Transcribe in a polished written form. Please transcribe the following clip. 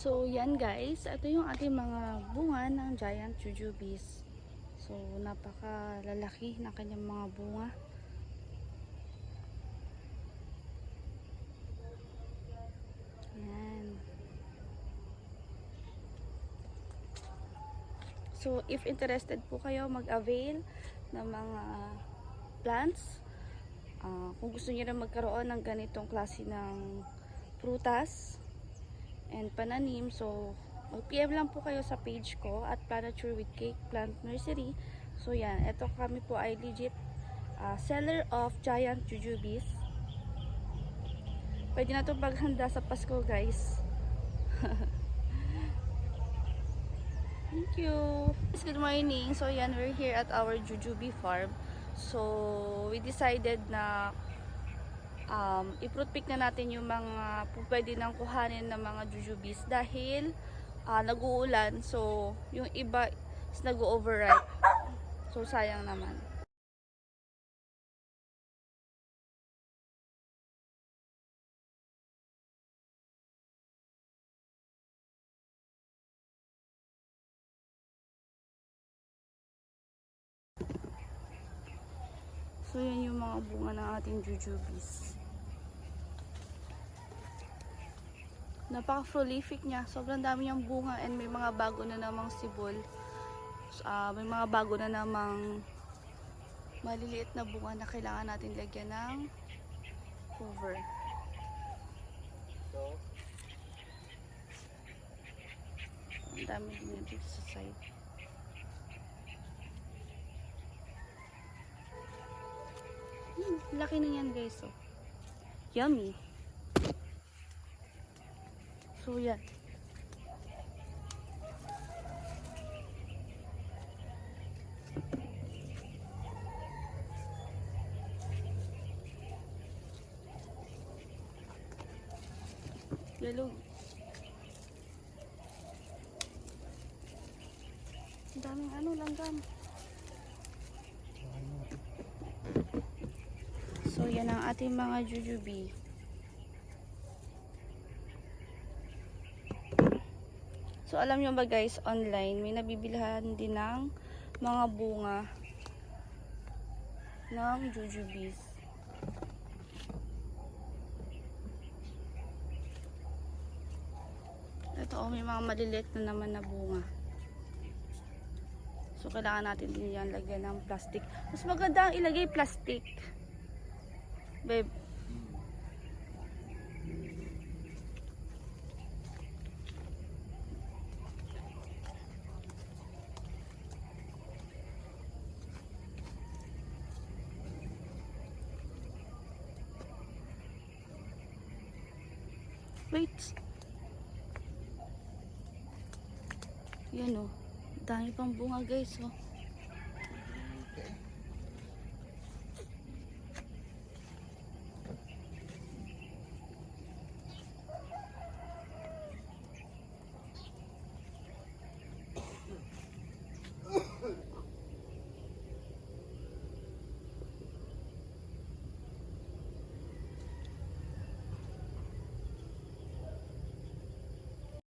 So yan guys, ito yung ating mga bunga ng giant jujubes. So napakalalaki ng kanyang mga bunga. Yan. So if interested po kayo mag-avail ng mga plants, kung gusto niyo rin magkaroon ng ganitong klase ng prutas and pananim, so mag-PM lang po kayo sa page ko at Planature with Cake Plant Nursery. So yan, ito kami po ay legit seller of giant jujubes. Pwede na ito paghanda sa Pasko guys. Thank you. Good morning. So yan, we're here at our jujube farm. So we decided na i-fruit pick na natin yung mga pwede nang kuhanin ng mga jujubes dahil nag-uulan, so yung iba is nag-overripe, so sayang naman. So yan yung mga bunga ng ating jujubes. Napaka-prolific niya. Sobrang dami niyang bunga and may mga bago na namang sibol. May mga bago na namang maliliit na bunga na kailangan natin lagyan ng cover. Ang dami din dito sa side. Laki na yan guys, oh. Yummy. So yan. Yellow. Ang daming langgam. So yan ang ating mga jujube. So alam nyo ba guys, online may nabibilhan din ng mga bunga ng jujubes. Ito may mga maliliit na naman na bunga. So kailangan natin din yan lagyan ng plastic. Mas maganda ang ilagay plastic, babe. Wait. Yan, oh. Dami pang bunga guys, oh.